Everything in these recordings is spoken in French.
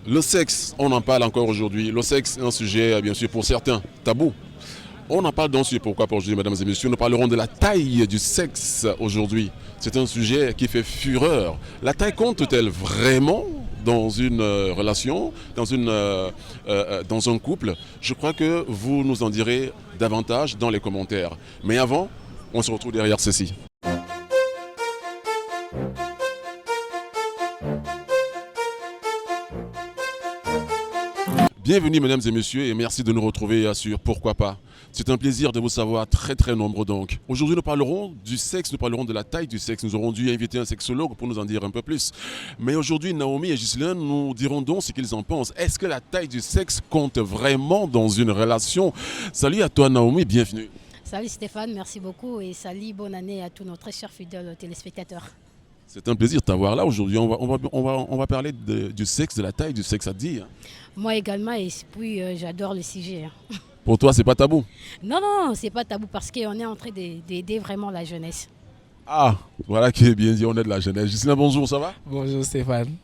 Le sexe, on en parle encore aujourd'hui. Le sexe est un sujet, bien sûr, pour certains, tabou. On en parle donc sur Pourquoi pas aujourd'hui, mesdames et messieurs. Nous parlerons de la taille du sexe aujourd'hui. C'est un sujet qui fait fureur. La taille compte-t-elle vraiment dans une relation, dans un couple? Je crois que vous nous en direz davantage dans les commentaires. Mais avant, on se retrouve derrière ceci. Bienvenue mesdames et messieurs et merci de nous retrouver sur Pourquoi pas. C'est un plaisir de vous savoir très nombreux donc. Aujourd'hui nous parlerons du sexe, nous parlerons de la taille du sexe. Nous aurons dû inviter un sexologue pour nous en dire un peu plus. Mais aujourd'hui Naomi et Ghislaine nous diront donc ce qu'ils en pensent. Est-ce que la taille du sexe compte vraiment dans une relation? Salut à toi Naomi, bienvenue. Salut Stéphane, merci beaucoup et salut, bonne année à tous nos très chers fidèles téléspectateurs. C'est un plaisir de t'avoir là aujourd'hui. On va parler du sexe, de la taille du sexe à dire. Moi également et puis j'adore le sujet. Pour toi c'est pas tabou? Non, c'est pas tabou parce qu'on est en train d'aider vraiment la jeunesse. Ah, voilà qui est bien dit, on est de la jeunesse. Ghislaine, bonjour, ça va? Bonjour Stéphane.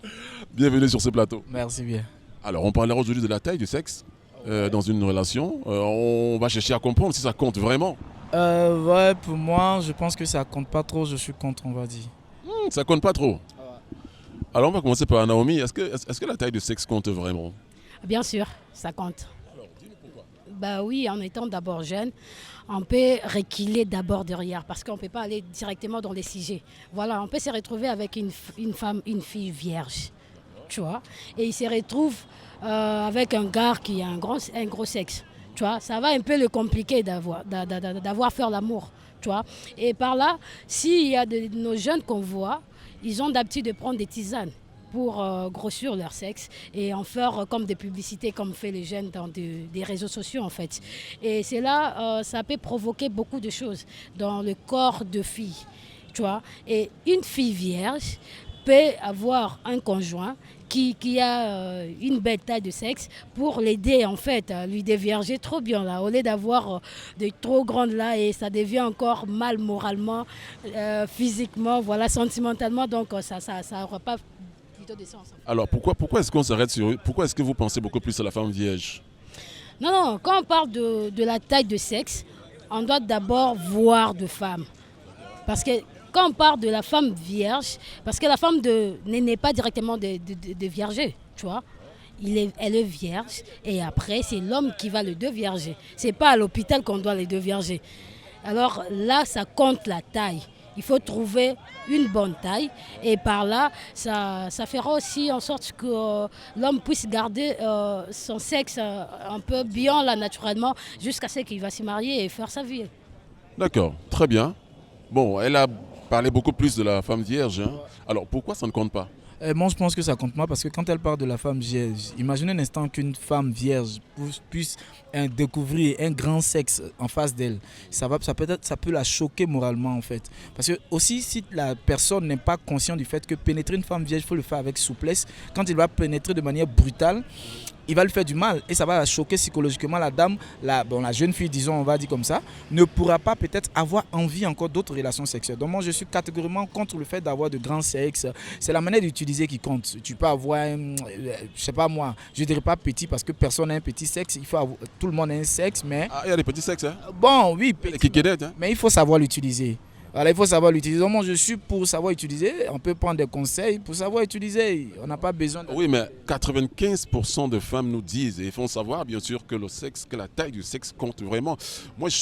Bienvenue sur ce plateau. Merci bien. Alors, on parlera aujourd'hui de la taille du sexe dans une relation. On va chercher à comprendre si ça compte vraiment. Ouais, pour moi, je pense que ça compte pas trop, je suis contre, on va dire. Ça compte pas trop. Alors, on va commencer par Naomi. Est-ce que la taille du sexe compte vraiment? Bien sûr, ça compte. Alors, dis-nous pourquoi. Bah oui, en étant d'abord jeune, on peut reculer d'abord derrière parce qu'on ne peut pas aller directement dans les sujets. Voilà, on peut se retrouver avec une femme, une fille vierge, tu vois, et il se retrouve avec un gars qui a un gros sexe, tu vois. Ça va un peu le compliquer d'avoir faire l'amour, tu vois. Et par là, s'il y a de nos jeunes qu'on voit, ils ont d'habitude de prendre des tisanes pour grossir leur sexe et en faire comme des publicités comme fait les jeunes dans des réseaux sociaux en fait. Et c'est là, ça peut provoquer beaucoup de choses dans le corps de filles, tu vois. Et une fille vierge peut avoir un conjoint qui a une belle taille de sexe pour l'aider en fait à lui dévierger trop bien là, au lieu d'avoir de trop grandes là et ça devient encore mal moralement, physiquement, voilà, sentimentalement, donc ça n'aura pas plutôt de sens. Alors, pourquoi est-ce qu'on s'arrête sur eux? Pourquoi est-ce que vous pensez beaucoup plus à la femme vierge? Non, quand on parle de la taille de sexe, on doit d'abord voir de femmes. Parce que quand on parle de la femme vierge, parce que la femme n'est pas directement de vierger, tu vois. Elle est vierge et après c'est l'homme qui va le dévierger. C'est pas à l'hôpital qu'on doit le dévierger. Alors là, ça compte la taille. Il faut trouver une bonne taille et par là, ça fera aussi en sorte que l'homme puisse garder son sexe un peu bien là naturellement jusqu'à ce qu'il va se marier et faire sa vie. D'accord, très bien. Bon, elle a parlé beaucoup plus de la femme vierge. Hein. Alors, pourquoi ça ne compte pas? Moi, je pense que ça compte pas parce que quand elle parle de la femme vierge, imaginez un instant qu'une femme vierge puisse découvrir un grand sexe en face d'elle. Ça peut la choquer moralement en fait. Parce que aussi, si la personne n'est pas consciente du fait que pénétrer une femme vierge, il faut le faire avec souplesse. Quand il va pénétrer de manière brutale, il va lui faire du mal et ça va la choquer psychologiquement. La dame, la jeune fille, disons, on va dire comme ça, ne pourra pas peut-être avoir envie encore d'autres relations sexuelles. Donc moi, je suis catégoriquement contre le fait d'avoir de grands sexes. C'est la manière d'utiliser qui compte. Tu peux avoir, je sais pas moi, je dirais pas petit parce que personne n'a un petit sexe. Tout le monde a un sexe, mais... Ah, il y a des petits sexes, hein? Bon, oui, Les kikédettes, hein? mais il faut savoir l'utiliser. Voilà, il faut savoir l'utiliser. Donc, moi, je suis pour savoir utiliser. On peut prendre des conseils pour savoir utiliser. On n'a pas besoin de... Oui, mais 95% de femmes nous disent et font savoir, bien sûr, que le sexe, que la taille du sexe compte vraiment. Moi, je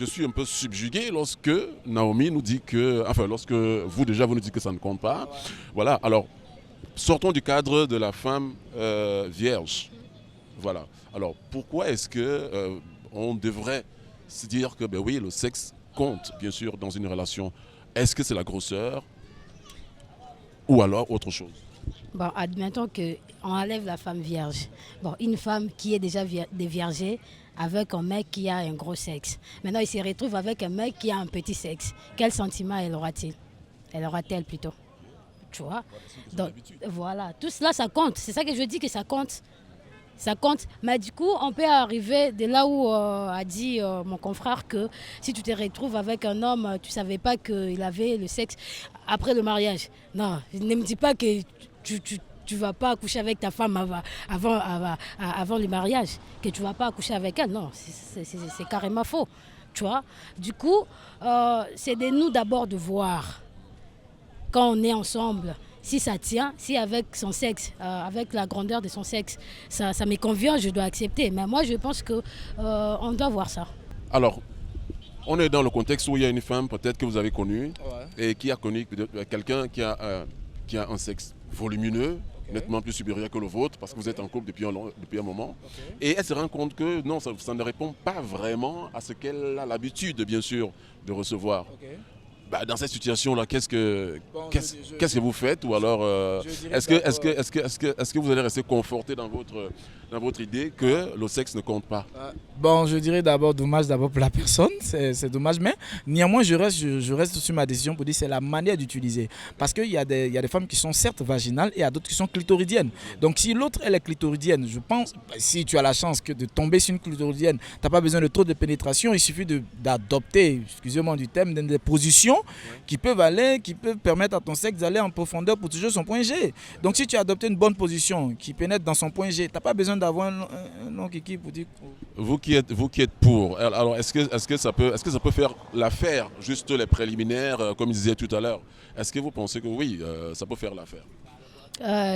suis un peu subjugué lorsque Naomi nous dit que... Enfin, lorsque vous, déjà, vous nous dites que ça ne compte pas. Voilà, alors, sortons du cadre de la femme vierge. Voilà. Alors, pourquoi est-ce que on devrait se dire que, ben oui, le sexe compte, bien sûr, dans une relation? Est-ce que c'est la grosseur ou alors autre chose? Bon, admettons qu'on enlève la femme vierge. Bon, une femme qui est déjà déviergée avec un mec qui a un gros sexe. Maintenant, il se retrouve avec un mec qui a un petit sexe. Quel sentiment elle aura-t-il? Elle aura-t-elle plutôt? Tu vois? Donc, voilà, tout cela, ça compte. C'est ça que je dis que ça compte. Ça compte, mais du coup, on peut arriver de là où a dit mon confrère que si tu te retrouves avec un homme, tu ne savais pas qu'il avait le sexe après le mariage. Non, ne me dis pas que tu ne vas pas coucher avec ta femme avant le mariage, que tu ne vas pas coucher avec elle. Non, c'est carrément faux. Tu vois? Du coup, c'est de nous d'abord de voir quand on est ensemble, si ça tient, si avec son sexe, avec la grandeur de son sexe, ça me convient, je dois accepter. Mais moi, je pense qu'on doit voir ça. Alors, on est dans le contexte où il y a une femme peut-être que vous avez connue et qui a connu quelqu'un qui a un sexe volumineux, nettement plus supérieur que le vôtre, parce que vous êtes en couple depuis un moment. Et elle se rend compte que non, ça ne répond pas vraiment à ce qu'elle a l'habitude, bien sûr, de recevoir. Bah, dans cette situation-là, qu'est-ce que vous faites? Ou alors, est-ce que vous allez rester conforté dans votre idée que le sexe ne compte pas? Bon, je dirais d'abord dommage d'abord pour la personne, c'est dommage, mais néanmoins je reste sur ma décision pour dire que c'est la manière d'utiliser. Parce qu'il y a des femmes qui sont certes vaginales et il y a d'autres qui sont clitoridiennes. Donc si l'autre elle est clitoridienne, je pense, si tu as la chance de tomber sur une clitoridienne, tu n'as pas besoin de trop de pénétration, il suffit d'adopter, excusez-moi du terme, des positions qui peuvent permettre à ton sexe d'aller en profondeur pour toucher son point G. Donc si tu as adopté une bonne position qui pénètre dans son point G, tu n'as pas besoin d'avoir un long kiki pour dire... Vous qui êtes pour, alors est-ce que ça peut faire l'affaire, juste les préliminaires, comme je disais tout à l'heure? Est-ce que vous pensez que oui, ça peut faire l'affaire?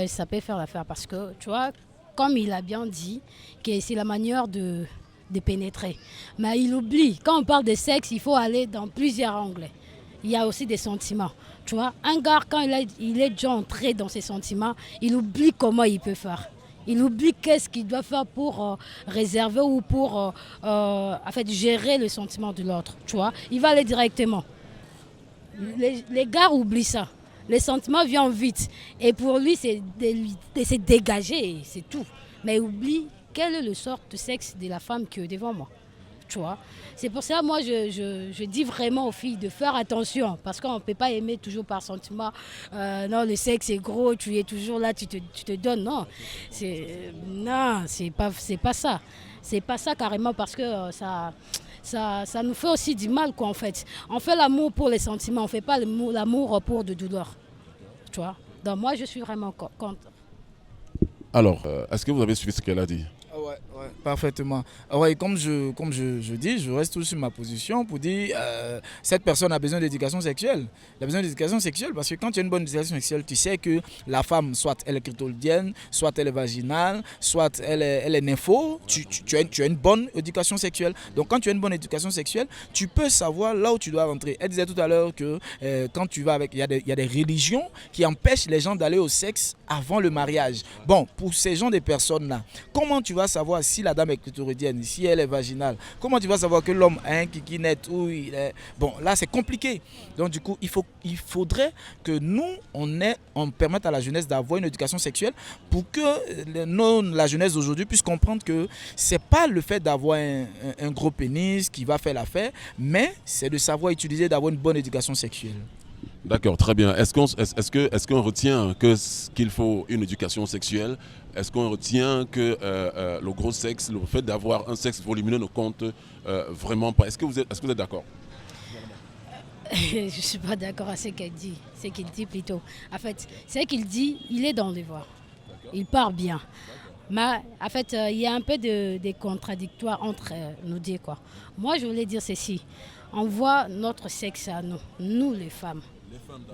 Ça peut faire l'affaire parce que, tu vois, comme il a bien dit, que c'est la manière de pénétrer. Mais il oublie, quand on parle de sexe, il faut aller dans plusieurs angles. Il y a aussi des sentiments. Tu vois, un gars, quand il est déjà entré dans ses sentiments, il oublie comment il peut faire. Il oublie qu'est-ce qu'il doit faire pour réserver ou pour gérer le sentiment de l'autre. Tu vois, il va aller directement. Les gars oublient ça. Les sentiments viennent vite. Et pour lui, c'est de se dégager, c'est tout. Mais il oublie quel est le sort de sexe de la femme qui est devant moi. Tu vois, c'est pour ça moi je dis vraiment aux filles de faire attention parce qu'on ne peut pas aimer toujours par sentiment. Non, le sexe est gros, tu es toujours là, tu te donnes. Non, c'est pas ça. C'est pas ça carrément parce que ça nous fait aussi du mal quoi en fait. On fait l'amour pour les sentiments, on ne fait pas l'amour pour de douleur. Tu vois. Donc moi je suis vraiment contre. Alors, est-ce que vous avez suivi ce qu'elle a dit? Ouais, parfaitement. Ouais, comme je dis, je reste toujours sur ma position pour dire cette personne a besoin d'éducation sexuelle. Elle a besoin d'éducation sexuelle parce que quand tu as une bonne éducation sexuelle, tu sais que la femme, soit elle est clitoridienne, soit elle est vaginale, soit elle est nympho, tu as une bonne éducation sexuelle. Donc quand tu as une bonne éducation sexuelle, tu peux savoir là où tu dois rentrer. Elle disait tout à l'heure que quand tu vas avec... Il y a des religions qui empêchent les gens d'aller au sexe avant le mariage. Bon, pour ces gens de personnes-là, comment tu vas savoir si la dame est clitoridienne, si elle est vaginale? Comment tu vas savoir que l'homme a un kiki net ou il est... Bon, là, c'est compliqué. Donc, du coup, il faudrait que nous, on permette à la jeunesse d'avoir une éducation sexuelle pour que la jeunesse d'aujourd'hui puisse comprendre que c'est pas le fait d'avoir un gros pénis qui va faire l'affaire, mais c'est de savoir utiliser, d'avoir une bonne éducation sexuelle. D'accord, très bien. Est-ce qu'on retient qu'il faut une éducation sexuelle? Est-ce qu'on retient que le gros sexe, le fait d'avoir un sexe volumineux ne compte vraiment pas? Est-ce que vous êtes d'accord? Je ne suis pas d'accord avec ce qu'il dit plutôt. En fait, c'est qu'il dit, il est dans le devoir. Il part bien. Mais en fait, il y a un peu de contradictoire entre nous deux, quoi. Moi, je voulais dire ceci. On voit notre sexe à nous les femmes.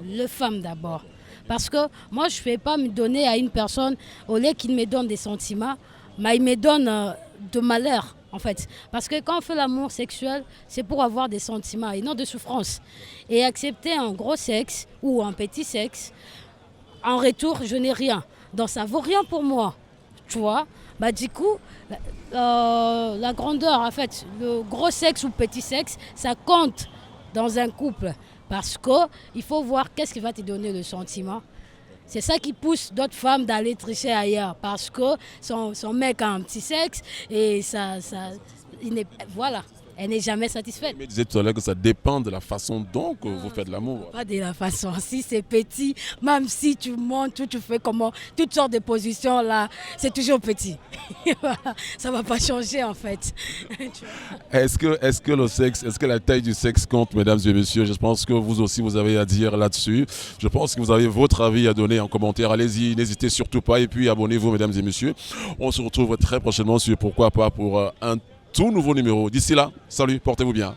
Les femmes d'abord. Parce que moi, je ne vais pas me donner à une personne au lieu qu'il me donne des sentiments, mais il me donne de malheur, en fait. Parce que quand on fait l'amour sexuel, c'est pour avoir des sentiments et non de souffrance. Et accepter un gros sexe ou un petit sexe, en retour, je n'ai rien. Donc ça ne vaut rien pour moi. Tu vois? Bah, du coup, la grandeur, en fait, le gros sexe ou petit sexe, ça compte dans un couple. Parce qu'il faut voir qu'est-ce qui va te donner le sentiment. C'est ça qui pousse d'autres femmes d'aller tricher ailleurs. Parce que son mec a un petit sexe et voilà. elle n'est jamais satisfaite. Mais tu disais tout à l'heure que ça dépend de la façon dont que vous faites l'amour. Pas de la façon. Si c'est petit, même si tu montes, tu fais comment, toutes sortes de positions là, c'est toujours petit. Voilà. Ça ne va pas changer en fait. Est-ce que le sexe, est-ce que la taille du sexe compte, mesdames et messieurs? Je pense que vous aussi vous avez à dire là-dessus. Je pense que vous avez votre avis à donner en commentaire. Allez-y, n'hésitez surtout pas. Et puis abonnez-vous, mesdames et messieurs. On se retrouve très prochainement sur Pourquoi pas pour un tout nouveau numéro. D'ici là, salut, portez-vous bien.